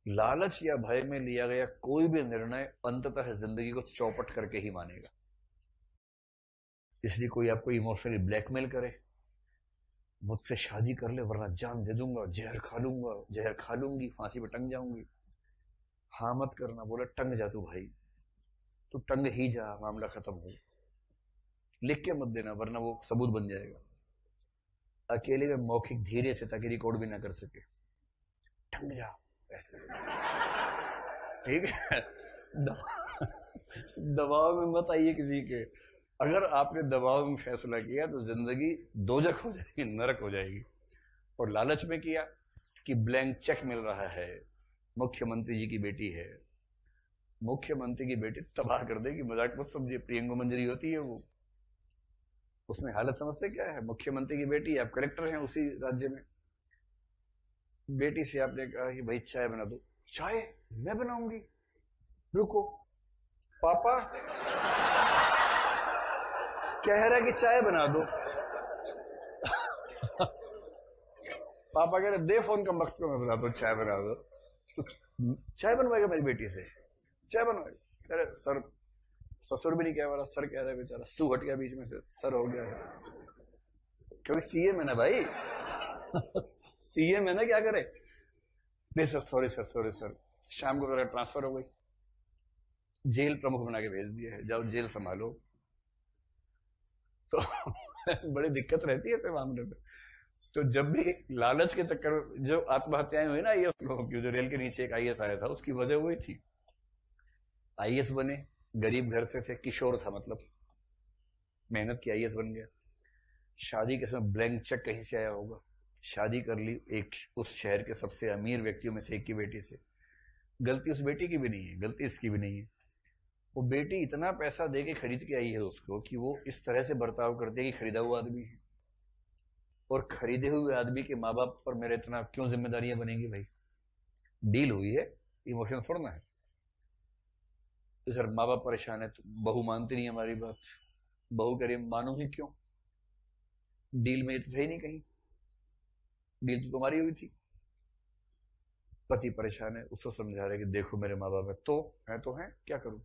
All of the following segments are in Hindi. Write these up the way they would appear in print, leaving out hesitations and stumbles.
लालच या भय में लिया गया कोई भी निर्णय अंततः जिंदगी को चौपट करके ही मानेगा। इसलिए कोई आपको इमोशनली ब्लैकमेल करे, मुझसे शादी कर ले वरना जान दे दूंगा, जहर खा लूंगा, जहर खा लूंगी, फांसी पे टंग जाऊंगी। हाँ मत करना, बोला टंग जा तू भाई, तू टंग ही जा, मामला खत्म हो। लिख के मत देना वरना वो सबूत बन जाएगा। अकेले में मौखिक धीरे से, ताकि रिकॉर्ड भी ना कर सके, टंग जा ऐसे। ठीक है। दबाव में मत आइए किसी के। अगर आपने दबाव में फैसला किया तो जिंदगी दोजख हो जाएगी, नरक हो जाएगी। और लालच में किया कि ब्लैंक चेक मिल रहा है, मुख्यमंत्री जी की बेटी है, मुख्यमंत्री की बेटी तबाह कर देगी, मजाक मत समझिए। प्रियंका मंजरी होती है वो, उसमें हालत समझते क्या है। मुख्यमंत्री की बेटी, आप कलेक्टर हैं उसी राज्य में, बेटी से आपने कहा कि भाई चाय बना दो। चाय मैं बनाऊंगी, रुको पापा कह रहा है कि चाय बना दो। पापा कह रहे दे फोन का वक्त को, मैं बना दो, चाय बना दो। चाय बनवाएगा मेरी बेटी से, चाय बनवाएगा। कह रहे सर, ससुर भी नहीं कह रहा, सर कह रहा है, बेचारा सू हट गया बीच में से, सर हो गया है। क्योंकि सीएम है ना भाई। सीएम है ना, क्या करे। नहीं sir, sorry sir, sorry sir, शाम को ट्रांसफर हो गई, जेल प्रमुख बना के भेज दिया है, जाओ जेल संभालो। तो बड़ी दिक्कत रहती है ऐसे मामले में। तो जब भी लालच के चक्कर में जो आत्महत्याएं हुई ना आईएएस लोगों की, जो रेल के नीचे एक आईएएस आया था, उसकी वजह वही थी। आईएएस बने, गरीब घर से थे, किशोर था मतलब, मेहनत की आईएएस बन गया। शादी के समय ब्लैंक चेक कहीं से आया होगा, शादी कर ली एक उस शहर के सबसे अमीर व्यक्तियों में से एक की बेटी से। गलती उस बेटी की भी नहीं है, गलती इसकी भी नहीं है। वो बेटी इतना पैसा दे के खरीद के आई है उसको कि वो इस तरह से बर्ताव करती है कि खरीदा हुआ आदमी है। और खरीदे हुए आदमी के माँ बाप पर मेरे इतना क्यों जिम्मेदारियां बनेंगी भाई। डील हुई है, इमोशन छोड़ना है। तो सर माँ बाप परेशान है, तो बहू मानती नहीं हमारी बात। बहू कह रही मानू ही क्यों, डील में ये तो थे ही नहीं कहीं, डील तो तुम्हारी हुई थी। पति परेशान है, उसको समझा रहा है कि देखो मेरे माँ बाप है तो है, क्या करूं।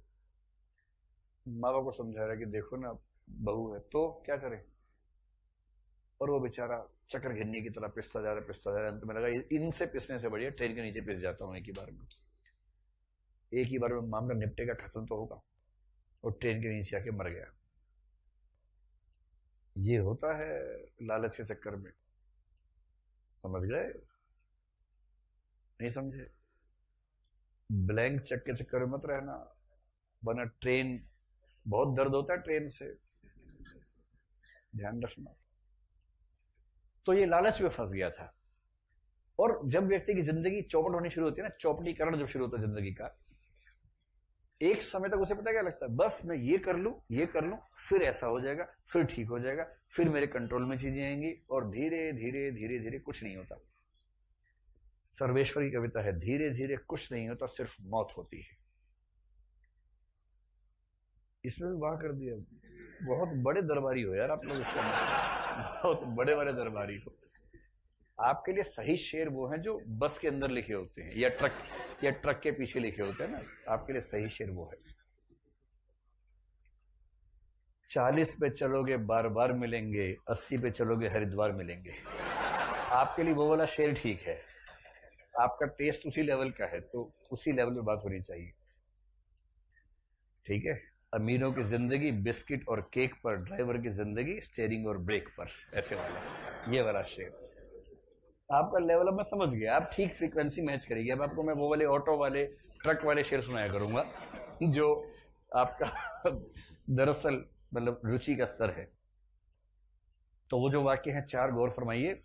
माँ बाप को समझा रहा है कि देखो ना, बहू है तो क्या करें। और वो बेचारा चक्कर घिन्नी की तरह पिसता जा रहा है, पिसता जा रहा है। अंत में लगा इनसे पिसने से बढ़िया ट्रेन के नीचे पिस जाता हूं एक ही बार में, एक ही बार में मामला निपटेगा, खत्म तो होगा। और ट्रेन के नीचे आके मर गया। ये होता है लालच के चक्कर में। समझ गए, नहीं समझे। ब्लैंक चेक के चक्कर में मत रहना, वरना ट्रेन, बहुत दर्द होता है ट्रेन से, ध्यान रखना। तो ये लालच में फंस गया था। और जब व्यक्ति की जिंदगी चौपट होनी शुरू होती है ना, चौपटीकरण जब शुरू होता है जिंदगी का, एक समय तक उसे पता क्या लगता है, बस मैं ये कर लूं, ये कर लूं, फिर ऐसा हो जाएगा, फिर ठीक हो जाएगा, फिर मेरे कंट्रोल में चीजें आएंगी। और धीरे धीरे धीरे धीरे कुछ नहीं होता। सर्वेश्वर की कविता है, धीरे धीरे कुछ नहीं होता, सिर्फ मौत होती है। इसमें भी वाह कर दिया। बहुत बड़े दरबारी हो यार आप लोग, इससे बहुत बड़े बड़े दरबारी हो। आपके लिए सही शेर वो हैं जो बस के अंदर लिखे होते हैं, या ट्रक के पीछे लिखे होते हैं ना। आपके लिए सही शेर वो है, 40 पे चलोगे बार बार मिलेंगे, 80 पे चलोगे हरिद्वार मिलेंगे। आपके लिए वो वाला शेर ठीक है। आपका टेस्ट उसी लेवल का है, तो उसी लेवल पे बात होनी चाहिए। ठीक है। अमीरों की जिंदगी बिस्किट और केक पर, ड्राइवर की जिंदगी स्टेयरिंग और ब्रेक पर, ऐसे वाला, ये वाला शेर। आपका लेवल अब मैं समझ गया, आप ठीक फ्रीक्वेंसी मैच करेगी। अब आपको मैं वो वाले ऑटो वाले, ट्रक वाले शेर सुनाया करूंगा जो आपका दरअसल मतलब रुचि का स्तर है। तो वो जो वाक्य है, चार गौर फरमाइए।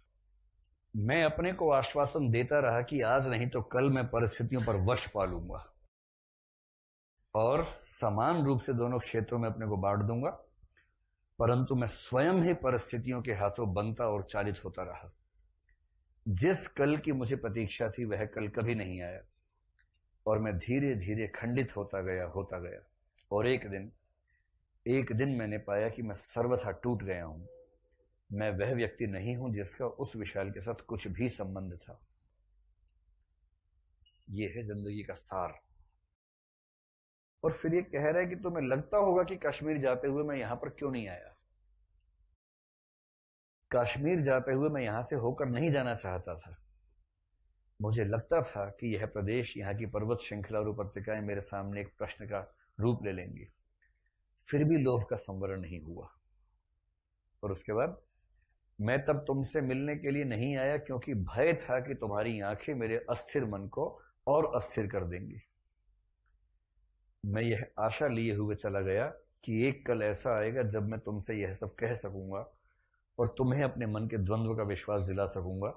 मैं अपने को आश्वासन देता रहा कि आज नहीं तो कल मैं परिस्थितियों पर वश पा लूंगा, और समान रूप से दोनों क्षेत्रों में अपने को बांट दूंगा, परंतु मैं स्वयं ही परिस्थितियों के हाथों बनता और चालित होता रहा। जिस कल की मुझे प्रतीक्षा थी वह कल कभी नहीं आया, और मैं धीरे धीरे खंडित होता गया, होता गया। और एक दिन मैंने पाया कि मैं सर्वथा टूट गया हूं। मैं वह व्यक्ति नहीं हूं जिसका उस विशाल के साथ कुछ भी संबंध था। ये है जिंदगी का सार। और फिर ये कह रहा है कि तुम्हें लगता होगा कि कश्मीर जाते हुए मैं यहां पर क्यों नहीं आया। कश्मीर जाते हुए मैं यहां से होकर नहीं जाना चाहता था। मुझे लगता था कि यह प्रदेश, यहाँ की पर्वत श्रृंखला और उपत्यकाएं मेरे सामने एक प्रश्न का रूप ले लेंगी। फिर भी लोभ का संवरण नहीं हुआ। और उसके बाद, मैं तब तुमसे मिलने के लिए नहीं आया क्योंकि भय था कि तुम्हारी आंखें मेरे अस्थिर मन को और अस्थिर कर देंगी। मैं यह आशा लिए हुए चला गया कि एक कल ऐसा आएगा जब मैं तुमसे यह सब कह सकूंगा और तुम्हें अपने मन के द्वंद्व का विश्वास दिला सकूंगा।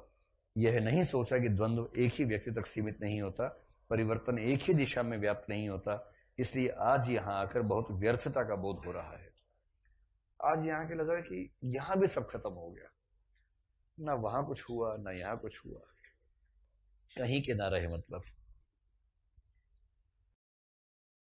यह नहीं सोचा कि द्वंद्व एक ही व्यक्ति तक सीमित नहीं होता, परिवर्तन एक ही दिशा में व्याप्त नहीं होता। इसलिए आज यहां आकर बहुत व्यर्थता का बोध हो रहा है। आज यहां के लगा कि यहां भी सब खत्म हो गया, ना वहां कुछ हुआ ना यहां कुछ हुआ, कहीं के ना रहे मतलब।